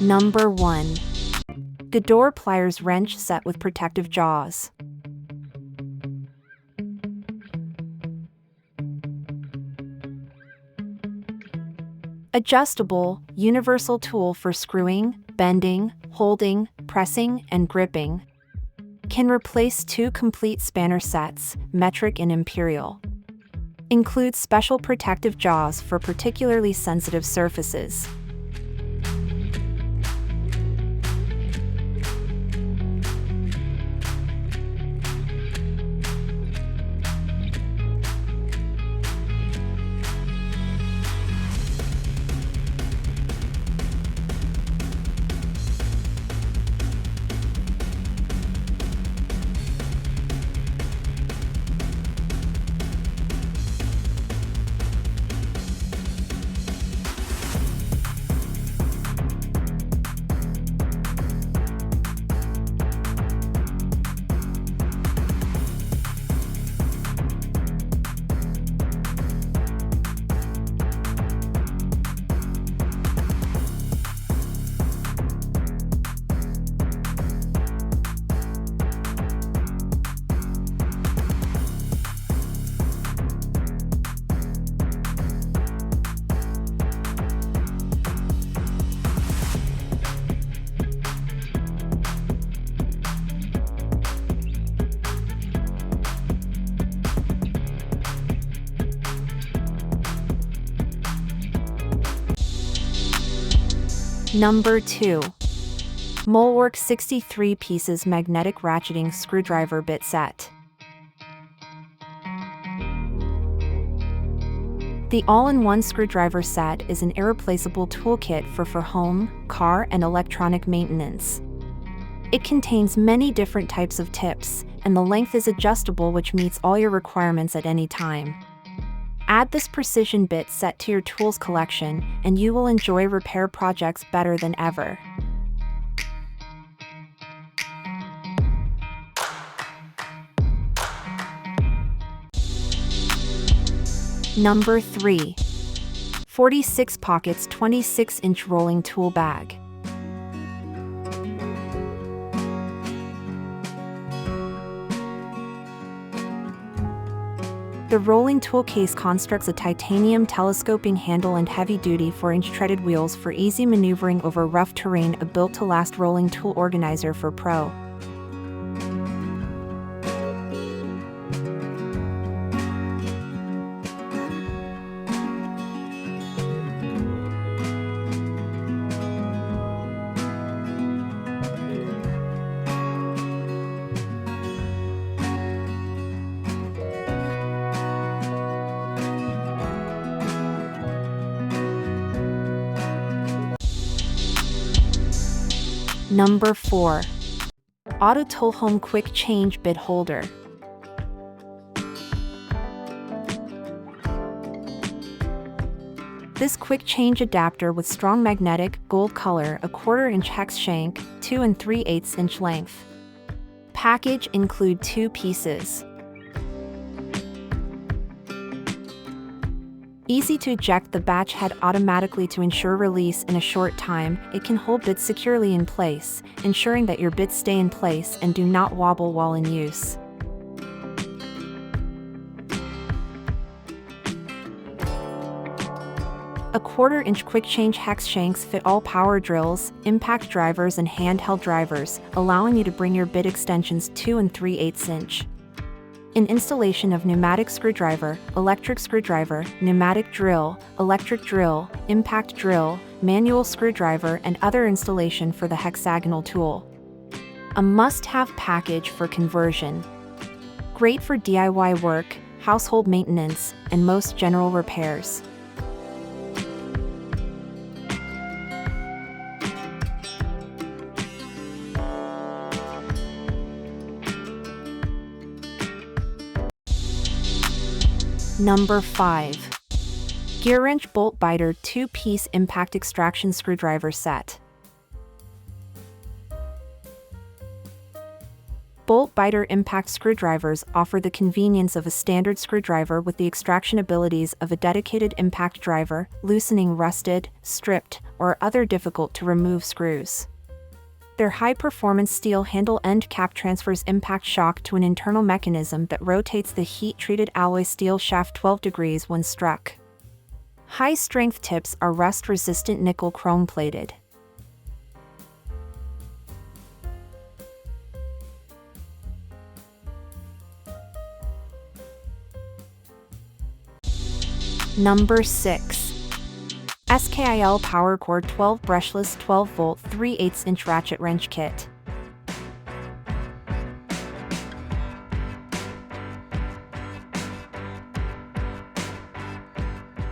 Number 1. The Door Pliers Wrench Set with Protective Jaws. Adjustable, universal tool for screwing, bending, holding, pressing, and gripping. Can replace 2 complete spanner sets, metric and imperial. Includes special protective jaws for particularly sensitive surfaces. Number 2. Molework 63 Pieces Magnetic Ratcheting Screwdriver Bit Set. The all-in-one screwdriver set is an irreplaceable toolkit for home, car, and electronic maintenance. It contains many different types of tips, and the length is adjustable, which meets all your requirements at any time. Add this precision bit set to your tools collection, and you will enjoy repair projects better than ever. Number 3. 46 Pockets 26-inch Rolling Tool Bag. The rolling tool case constructs a titanium telescoping handle and heavy-duty 4-inch treaded wheels for easy maneuvering over rough terrain. A built-to-last rolling tool organizer for pro. Number 4. Auto Tool Home Quick Change Bit Holder. This quick change adapter with strong magnetic, gold color, a 1/4-inch hex shank, 2 3/8-inch length. Package include 2 pieces. Easy to eject the batch head automatically to ensure release in a short time. It can hold bits securely in place, ensuring that your bits stay in place and do not wobble while in use. A 1/4-inch quick change hex shanks fit all power drills, impact drivers, and handheld drivers, allowing you to bring your bit extensions 2 3/8-inch. An installation of pneumatic screwdriver, electric screwdriver, pneumatic drill, electric drill, impact drill, manual screwdriver, and other installation for the hexagonal tool. A must-have package for conversion. Great for DIY work, household maintenance, and most general repairs. Number 5. Gear Wrench Bolt Biter 2-piece Impact Extraction Screwdriver Set. Bolt biter impact screwdrivers offer the convenience of a standard screwdriver with the extraction abilities of a dedicated impact driver, loosening rusted, stripped, or other difficult-to-remove screws. Their high-performance steel handle end cap transfers impact shock to an internal mechanism that rotates the heat-treated alloy steel shaft 12 degrees when struck. High-strength tips are rust-resistant nickel chrome-plated. Number 6. SKIL Power Cord 12 Brushless 12-volt 3/8" Ratchet Wrench Kit.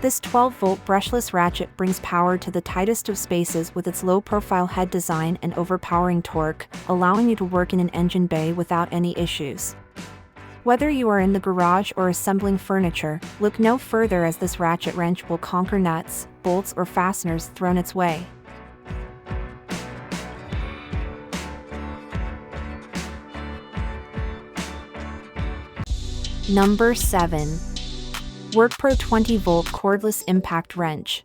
This 12-volt brushless ratchet brings power to the tightest of spaces with its low-profile head design and overpowering torque, allowing you to work in an engine bay without any issues. Whether you are in the garage or assembling furniture, look no further as this ratchet wrench will conquer nuts, bolts, or fasteners thrown its way. Number 7. WorkPro 20-volt cordless impact wrench.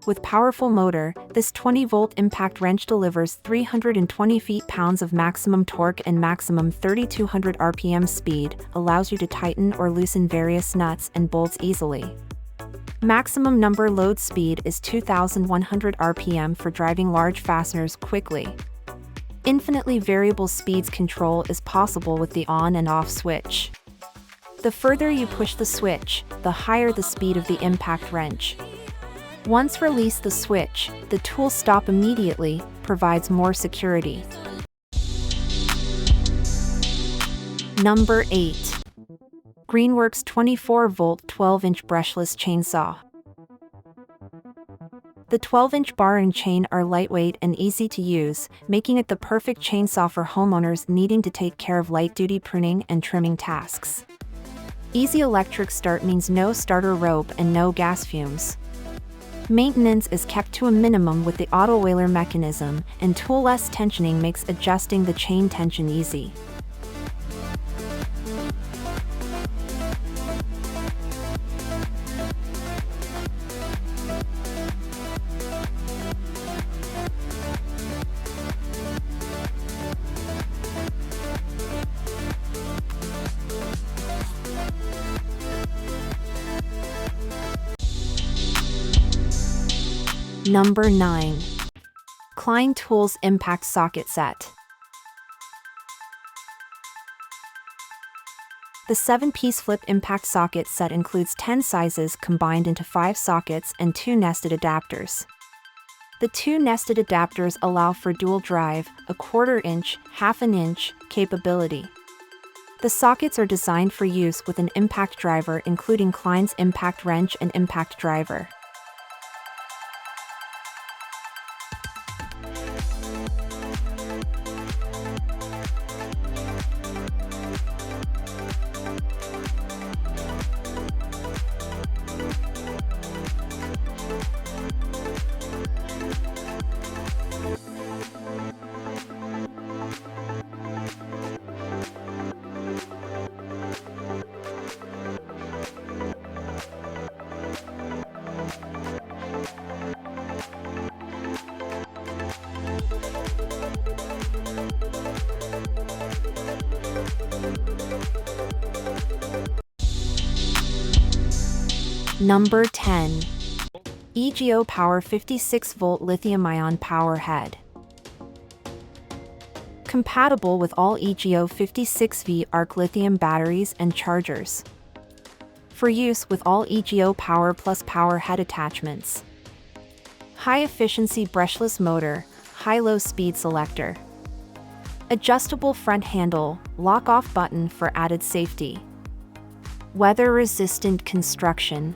With powerful motor, this 20-volt impact wrench delivers 320 feet-pounds of maximum torque and maximum 3,200 RPM speed, allows you to tighten or loosen various nuts and bolts easily. Maximum number load speed is 2,100 RPM for driving large fasteners quickly. Infinitely variable speeds control is possible with the on and off switch. The further you push the switch, the higher the speed of the impact wrench. Once release the switch, the tool stops immediately, provides more security. Number 8. Greenworks 24-volt 12-inch brushless chainsaw. The 12-inch bar and chain are lightweight and easy to use, making it the perfect chainsaw for homeowners needing to take care of light-duty pruning and trimming tasks. Easy electric start means no starter rope and no gas fumes. Maintenance is kept to a minimum with the auto-whaler mechanism, and tool-less tensioning makes adjusting the chain tension easy. Number 9. Klein Tools Impact Socket Set. The 7-piece flip impact socket set includes 10 sizes combined into 5 sockets and 2 nested adapters. The 2 nested adapters allow for dual drive, a 1/4 inch, 1/2 inch capability. The sockets are designed for use with an impact driver including Klein's impact wrench and impact driver. Number 10. EGO Power 56-volt lithium-ion power head. Compatible with all EGO 56V arc lithium batteries and chargers. For use with all EGO Power Plus power head attachments. High-efficiency brushless motor, high-low speed selector. Adjustable front handle, lock-off button for added safety. Weather-resistant construction,